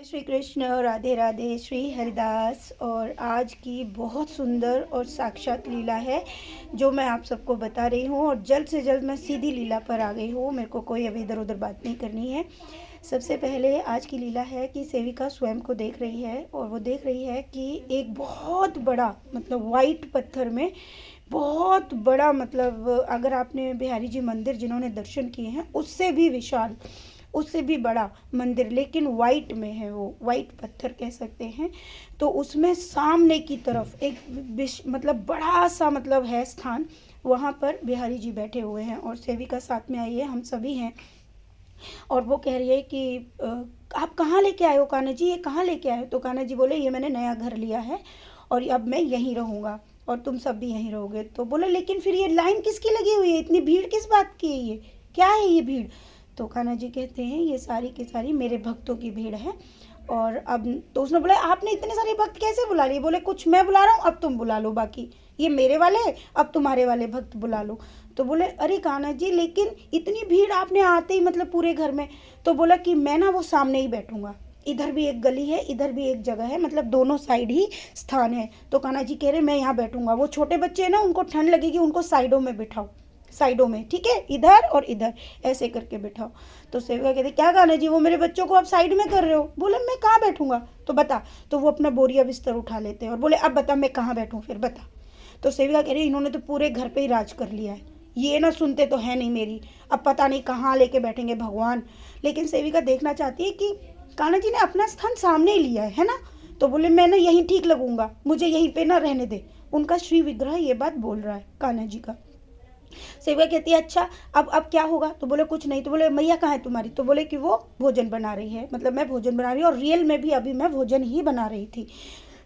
जय श्री कृष्ण, राधे राधे, श्री हरिदास। और आज की बहुत सुंदर और साक्षात लीला है जो मैं आप सबको बता रही हूँ। और जल्द से जल्द मैं सीधी लीला पर आ गई हूँ, मेरे को कोई अभी इधर उधर बात नहीं करनी है। सबसे पहले आज की लीला है कि सेविका स्वयं को देख रही है और वो देख रही है कि एक बहुत बड़ा मतलब वाइट पत्थर में बहुत बड़ा मतलब अगर आपने बिहारी जी मंदिर जिन्होंने दर्शन किए हैं उससे भी विशाल, उससे भी बड़ा मंदिर, लेकिन वाइट में है, वो वाइट पत्थर कह सकते हैं। तो उसमें सामने की तरफ एक मतलब बड़ा सा मतलब है स्थान, वहाँ पर बिहारी जी बैठे हुए हैं और सेविका साथ में आई है, हम सभी हैं। और वो कह रही है कि आप कहाँ लेके आए हो कान्हा जी, ये कहाँ लेके आए हो? तो कान्हा जी बोले ये मैंने नया घर लिया है और अब मैं यहीं रहूँगा और तुम सब भी यहीं रहोगे। तो बोले लेकिन फिर ये लाइन किसकी लगी हुई है, इतनी भीड़ किस बात की है, ये क्या है ये भीड़? तो कान्हा जी कहते हैं ये सारी की सारी मेरे भक्तों की भीड़ है। और अब तो उसने बोला आपने इतने सारे भक्त कैसे बुला लिए? बोले कुछ मैं बुला रहा हूँ, अब तुम बुला लो, बाकी ये मेरे वाले, अब तुम्हारे वाले भक्त बुला लो। तो बोले अरे कान्हा जी लेकिन इतनी भीड़ आपने आते ही मतलब पूरे घर में। तो बोला कि मैं ना वो सामने ही बैठूंगा, इधर भी एक गली है इधर भी एक जगह है, मतलब दोनों साइड ही स्थान है। तो कान्हा जी कह रहे मैं यहाँ बैठूंगा, वो छोटे बच्चे हैं ना उनको ठंड लगेगी, उनको साइडों में बिठाओ, साइडों में, ठीक है, इधर और इधर ऐसे करके बिठाओ। तो सेविका कहते क्या कान्हा जी वो मेरे बच्चों को आप साइड में कर रहे हो? बोले मैं कहाँ बैठूंगा, तो बता। तो वो अपना बोरिया बिस्तर उठा लेते हैं और बोले अब बता मैं कहाँ बैठूं, फिर बता। तो सेविका कह रही इन्होंने तो पूरे घर पे ही राज कर लिया है, ये ना सुनते तो है नहीं मेरी, अब पता नहीं कहाँ लेके बैठेंगे भगवान। लेकिन सेविका देखना चाहती है कि कान्हा जी ने अपना स्थान सामने ही लिया है ना। तो बोले मैं ना यहीं ठीक लगूंगा, मुझे यहीं पे ना रहने दे। उनका श्री विग्रह ये बात बोल रहा है कान्हा जी का। सेविका कहती है अच्छा अब क्या होगा? तो बोले कुछ नहीं। तो बोले मैया कहाँ है तुम्हारी? तो बोले कि वो भोजन बना रही है, मतलब मैं भोजन बना रही हूँ और रियल में भी अभी मैं भोजन ही बना रही थी।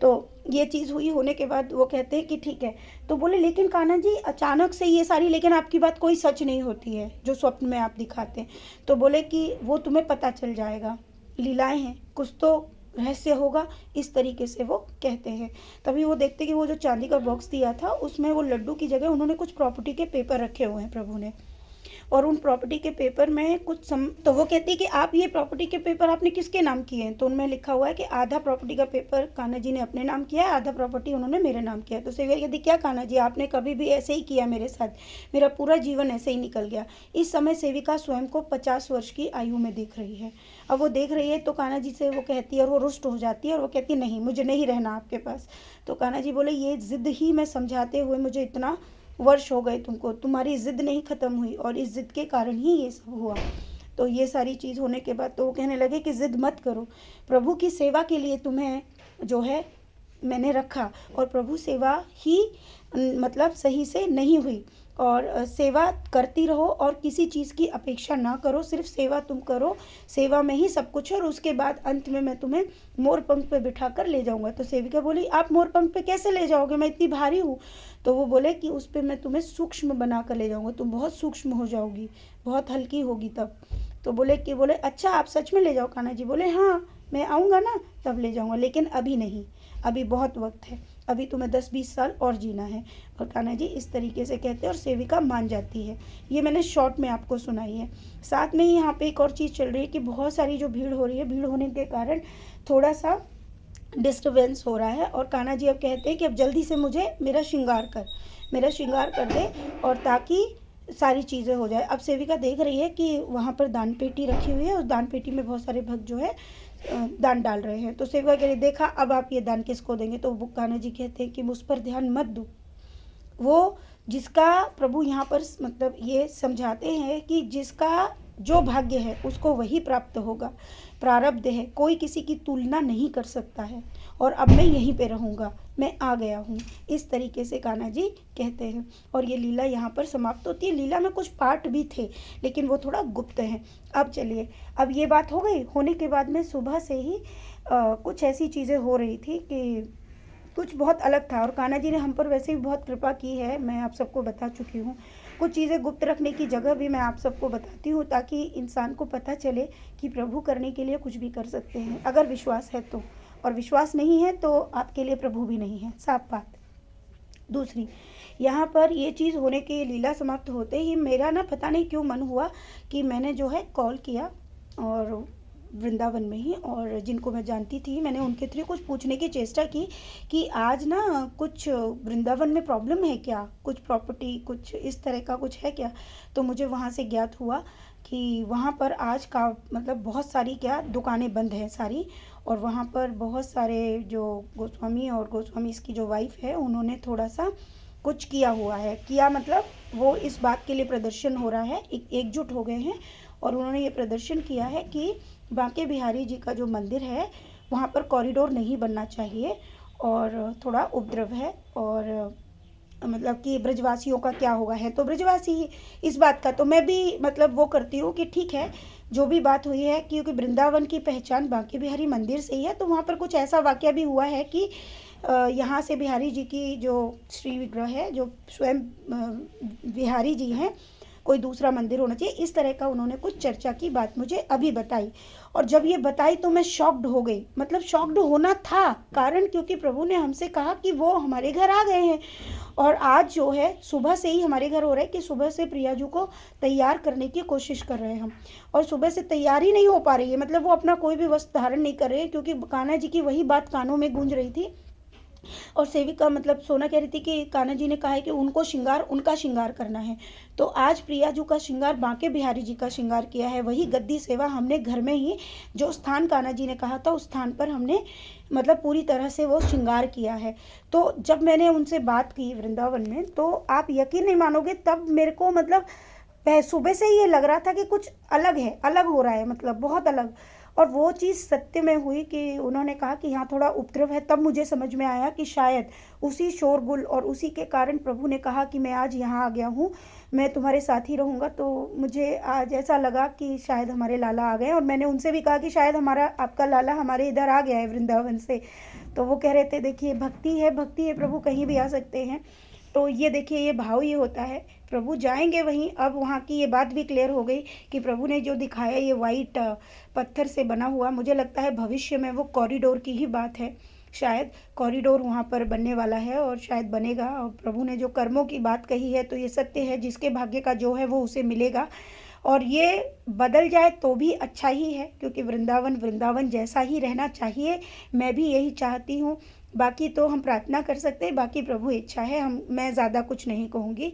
तो ये चीज़ हुई, होने के बाद वो कहते हैं कि ठीक है। तो बोले लेकिन कान्हा जी अचानक से ये सारी, लेकिन आपकी बात कोई सच नहीं होती है जो स्वप्न में आप दिखाते हैं। तो बोले कि वो तुम्हें पता चल जाएगा, लीलाएं हैं, कुछ तो रहस्य होगा, इस तरीके से वो कहते हैं। तभी वो देखते कि वो जो चांदी का बॉक्स दिया था उसमें वो लड्डू की जगह उन्होंने कुछ प्रॉपर्टी के पेपर रखे हुए हैं प्रभु ने। और उन प्रॉपर्टी के पेपर में तो वो कहती है कि आप ये प्रॉपर्टी के पेपर आपने किसके नाम किए हैं? तो उनमें लिखा हुआ है कि आधा प्रॉपर्टी का पेपर कान्हा जी ने अपने नाम किया है, आधा प्रॉपर्टी उन्होंने मेरे नाम किया है। तो सेविका कहती क्या कान्हा जी आपने कभी भी ऐसे ही किया मेरे साथ, मेरा पूरा जीवन ऐसे ही निकल गया। इस समय सेविका स्वयं को 50 वर्ष की आयु में देख रही है। अब वो देख रही है तो कान्हा जी से वो कहती है और वो रुष्ट हो जाती है और वो कहती है नहीं मुझे नहीं रहना आपके पास। तो कान्हा जी बोले ये जिद ही मैं समझाते हुए मुझे इतना वर्ष हो गए तुमको, तुम्हारी जिद नहीं खत्म हुई और इस जिद के कारण ही ये सब हुआ। तो ये सारी चीज़ होने के बाद तो वो कहने लगे कि जिद मत करो, प्रभु की सेवा के लिए तुम्हें जो है मैंने रखा और प्रभु सेवा ही मतलब सही से नहीं हुई। और सेवा करती रहो और किसी चीज़ की अपेक्षा ना करो, सिर्फ सेवा तुम करो, सेवा में ही सब कुछ है और उसके बाद अंत में मैं तुम्हें मोर पंख पे बिठा कर ले जाऊंगा। तो सेविका बोली आप मोर पंख पे कैसे ले जाओगे, मैं इतनी भारी हूँ? तो वो बोले कि उस पर मैं तुम्हें सूक्ष्म बना कर ले जाऊंगा, तुम बहुत सूक्ष्म हो जाओगी, बहुत हल्की होगी तब। तो बोले अच्छा आप सच में ले जाओ? कान्हा जी बोले हाँ मैं आऊँगा ना तब ले जाऊँगा, लेकिन अभी नहीं, अभी बहुत वक्त है, अभी तुम्हें 10-20 साल और जीना है। और कान्हा जी इस तरीके से कहते हैं और सेविका मान जाती है। ये मैंने शॉर्ट में आपको सुनाई है। साथ में ही यहाँ पे एक और चीज़ चल रही है कि बहुत सारी जो भीड़ हो रही है, भीड़ होने के कारण थोड़ा सा डिस्टर्बेंस हो रहा है। और कान्हा जी अब कहते हैं कि अब जल्दी से मुझे मेरा श्रृंगार कर दे और ताकि सारी चीज़ें हो जाए। अब सेविका देख रही है कि वहाँ पर दान पेटी रखी हुई है, उस दान पेटी में बहुत सारे भक्त जो है दान डाल रहे हैं। तो सेविका कह रही देखा अब आप ये दान किसको देंगे? तो वो कान्हा जी कहते हैं कि मुझ पर ध्यान मत दो, वो जिसका प्रभु यहाँ पर मतलब ये समझाते हैं कि जिसका जो भाग्य है उसको वही प्राप्त होगा, प्रारब्ध है, कोई किसी की तुलना नहीं कर सकता है। और अब मैं यहीं पे रहूँगा, मैं आ गया हूँ, इस तरीके से कान्हा जी कहते हैं। और ये लीला यहाँ पर समाप्त होती है। लीला में कुछ पार्ट भी थे लेकिन वो थोड़ा गुप्त हैं। अब चलिए, अब ये बात हो गई, होने के बाद में सुबह से ही कुछ ऐसी चीज़ें हो रही थी कि कुछ बहुत अलग था। और कान्हा जी ने हम पर वैसे भी बहुत कृपा की है, मैं आप सबको बता चुकी हूँ। कुछ चीज़ें गुप्त रखने की जगह भी मैं आप सबको बताती हूँ ताकि इंसान को पता चले कि प्रभु करने के लिए कुछ भी कर सकते हैं अगर विश्वास है तो, और विश्वास नहीं है तो आपके लिए प्रभु भी नहीं है, साफ बात। दूसरी, यहाँ पर ये चीज़ होने के लीला समाप्त होते ही मेरा ना पता नहीं क्यों मन हुआ कि मैंने जो है कॉल किया और वृंदावन में ही, और जिनको मैं जानती थी मैंने उनके थ्रू कुछ पूछने की चेष्टा की कि आज ना कुछ वृंदावन में प्रॉब्लम है क्या, कुछ प्रॉपर्टी कुछ इस तरह का कुछ है क्या। तो मुझे वहाँ से ज्ञात हुआ कि वहाँ पर आज का मतलब बहुत सारी क्या दुकानें बंद हैं सारी, और वहाँ पर बहुत सारे जो गोस्वामी और गोस्वामी इसकी जो वाइफ है उन्होंने थोड़ा सा कुछ किया हुआ है, किया मतलब वो इस बात के लिए प्रदर्शन हो रहा है, एकजुट हो गए हैं और उन्होंने ये प्रदर्शन किया है कि बांके बिहारी जी का जो मंदिर है वहाँ पर कॉरिडोर नहीं बनना चाहिए और थोड़ा उपद्रव है, और मतलब कि ब्रजवासियों का क्या होगा, है तो ब्रजवासी ही इस बात का। तो मैं भी मतलब वो करती हूँ कि ठीक है जो भी बात हुई है, क्योंकि वृंदावन की पहचान बांके बिहारी मंदिर से ही है, तो वहाँ पर कुछ ऐसा वाकया भी हुआ है कि यहाँ से बिहारी जी की जो श्री विग्रह है जो स्वयं बिहारी जी हैं, कोई दूसरा मंदिर होना चाहिए, इस तरह का उन्होंने कुछ चर्चा की बात मुझे अभी बताई। और जब ये बताई तो मैं शॉक्ड हो गई, मतलब शॉक्ड होना था कारण क्योंकि प्रभु ने हमसे कहा कि वो हमारे घर आ गए हैं। और आज जो है सुबह से ही हमारे घर हो रहा है कि सुबह से प्रियाजू को तैयार करने की कोशिश कर रहे हैं हम, और सुबह से तैयार ही नहीं हो पा रही है, मतलब वो अपना कोई भी वस्त्र धारण नहीं कर रहे हैं, क्योंकि कान्हा जी की वही बात कानों में गूंज रही थी। और सेविका मतलब सोना कह रही थी कि कान्हा जी ने कहा है कि उनको श्रृंगार उनका श्रृंगार करना है, तो आज प्रियाजू का श्रृंगार बांके बिहारी जी का श्रृंगार किया है। वही गद्दी सेवा हमने घर में ही जो स्थान कान्हा जी ने कहा था उस स्थान पर हमने मतलब पूरी तरह से वो श्रृंगार किया है। तो जब मैंने उनसे बात की वृंदावन में, तो आप यकीन नहीं मानोगे, तब मेरे को मतलब सुबह से ही ये लग रहा था कि कुछ अलग है, अलग हो रहा है, मतलब बहुत अलग। और वो चीज़ सत्य में हुई कि उन्होंने कहा कि यहाँ थोड़ा उपद्रव है, तब मुझे समझ में आया कि शायद उसी शोरगुल और उसी के कारण प्रभु ने कहा कि मैं आज यहाँ आ गया हूँ, मैं तुम्हारे साथ ही रहूँगा। तो मुझे आज ऐसा लगा कि शायद हमारे लाला आ गए, और मैंने उनसे भी कहा कि शायद हमारा आपका लाला हमारे इधर आ गया है वृंदावन से। तो वो कह रहे थे देखिए भक्ति है, भक्ति है, प्रभु कहीं भी आ सकते हैं। तो ये देखिए ये भाव ये होता है, प्रभु जाएंगे वहीं। अब वहाँ की ये बात भी क्लियर हो गई कि प्रभु ने जो दिखाया ये वाइट पत्थर से बना हुआ, मुझे लगता है भविष्य में वो कॉरिडोर की ही बात है, शायद कॉरिडोर वहाँ पर बनने वाला है और शायद बनेगा। और प्रभु ने जो कर्मों की बात कही है तो ये सत्य है, जिसके भाग्य का जो है वो उसे मिलेगा। और ये बदल जाए तो भी अच्छा ही है, क्योंकि वृंदावन वृंदावन जैसा ही रहना चाहिए, मैं भी यही चाहती हूँ। बाकी तो हम प्रार्थना कर सकते हैं, बाकी प्रभु इच्छा है, मैं ज़्यादा कुछ नहीं कहूँगी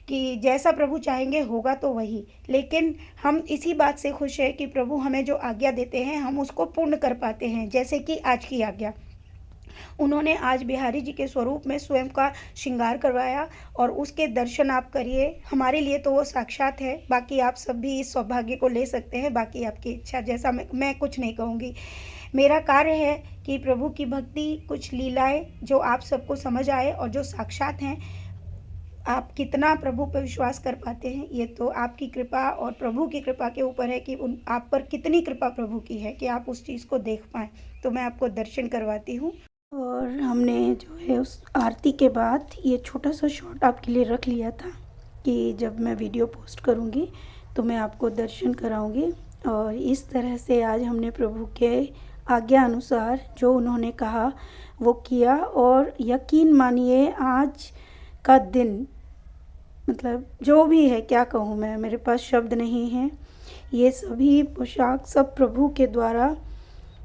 कि जैसा प्रभु चाहेंगे होगा तो वही। लेकिन हम इसी बात से खुश है कि प्रभु हमें जो आज्ञा देते हैं हम उसको पूर्ण कर पाते हैं, जैसे कि आज की आज्ञा उन्होंने आज बिहारी जी के स्वरूप में स्वयं का श्रृंगार करवाया, और उसके दर्शन आप करिए, हमारे लिए तो वो साक्षात है। बाकी आप सब भी इस सौभाग्य को ले सकते हैं, बाकी आपकी इच्छा, जैसा मैं कुछ नहीं कहूँगी। मेरा कार्य है कि प्रभु की भक्ति, कुछ लीलाएं जो आप सबको समझ आए और जो साक्षात हैं, आप कितना प्रभु पर विश्वास कर पाते हैं ये तो आपकी कृपा और प्रभु की कृपा के ऊपर है कि आप पर कितनी कृपा प्रभु की है कि आप उस चीज़ को देख पाएँ। तो मैं आपको दर्शन करवाती हूँ। और हमने जो है उस आरती के बाद ये छोटा सा शॉट आपके लिए रख लिया था कि जब मैं वीडियो पोस्ट करूँगी तो मैं आपको दर्शन कराऊँगी। और इस तरह से आज हमने प्रभु के आज्ञा अनुसार जो उन्होंने कहा वो किया, और यकीन मानिए आज का दिन मतलब जो भी है क्या कहूँ मैं, मेरे पास शब्द नहीं हैं। ये सभी पोशाक सब प्रभु के द्वारा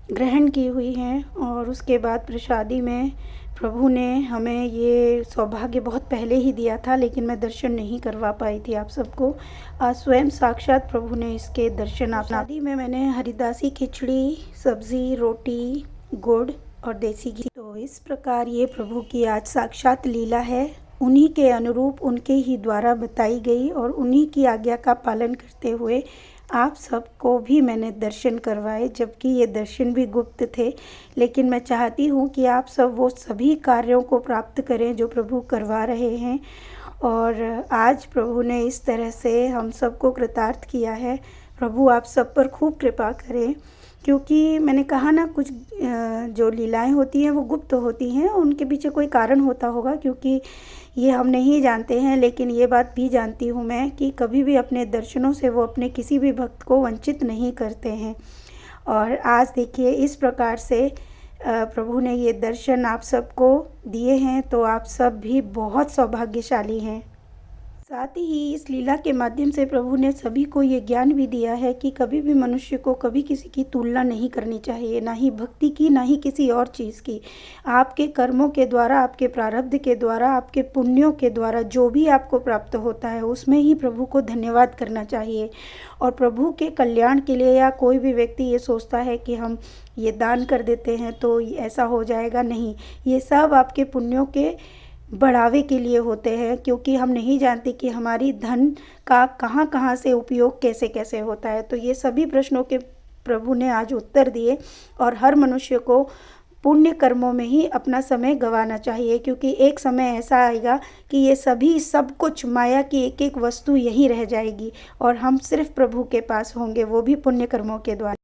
ग्रहण की हुई हैं, और उसके बाद प्रसादी में प्रभु ने हमें ये सौभाग्य बहुत पहले ही दिया था, लेकिन मैं दर्शन नहीं करवा पाई थी आप सबको। आज स्वयं साक्षात प्रभु ने इसके दर्शन आप शादी में मैंने हरिदासी खिचड़ी, सब्ज़ी, रोटी, गुड़ और देसी घी। तो इस प्रकार ये प्रभु की आज साक्षात लीला है, उन्हीं के अनुरूप उनके ही द्वारा बताई गई, और उन्हीं की आज्ञा का पालन करते हुए आप सबको भी मैंने दर्शन करवाए, जबकि ये दर्शन भी गुप्त थे। लेकिन मैं चाहती हूँ कि आप सब वो सभी कार्यों को प्राप्त करें जो प्रभु करवा रहे हैं, और आज प्रभु ने इस तरह से हम सबको कृतार्थ किया है। प्रभु आप सब पर खूब कृपा करें, क्योंकि मैंने कहा ना कुछ जो लीलाएं होती हैं वो गुप्त होती हैं, उनके पीछे कोई कारण होता होगा, क्योंकि ये हम नहीं जानते हैं। लेकिन ये बात भी जानती हूँ मैं कि कभी भी अपने दर्शनों से वो अपने किसी भी भक्त को वंचित नहीं करते हैं। और आज देखिए इस प्रकार से प्रभु ने ये दर्शन आप सबको दिए हैं, तो आप सब भी बहुत सौभाग्यशाली हैं। साथ ही इस लीला के माध्यम से प्रभु ने सभी को ये ज्ञान भी दिया है कि कभी भी मनुष्य को कभी किसी की तुलना नहीं करनी चाहिए, ना ही भक्ति की, ना ही किसी और चीज़ की। आपके कर्मों के द्वारा, आपके प्रारब्ध के द्वारा, आपके पुण्यों के द्वारा जो भी आपको प्राप्त होता है उसमें ही प्रभु को धन्यवाद करना चाहिए। और प्रभु के कल्याण के लिए, या कोई भी व्यक्ति ये सोचता है कि हम ये दान कर देते हैं तो ऐसा हो जाएगा, नहीं। ये सब आपके पुण्यों के बढ़ावे के लिए होते हैं, क्योंकि हम नहीं जानते कि हमारी धन का कहाँ कहाँ से उपयोग कैसे कैसे होता है। तो ये सभी प्रश्नों के प्रभु ने आज उत्तर दिए। और हर मनुष्य को पुण्य कर्मों में ही अपना समय गंवाना चाहिए, क्योंकि एक समय ऐसा आएगा कि ये सभी सब कुछ माया की एक एक वस्तु यहीं रह जाएगी और हम सिर्फ प्रभु के पास होंगे, वो भी पुण्य कर्मों के द्वारा।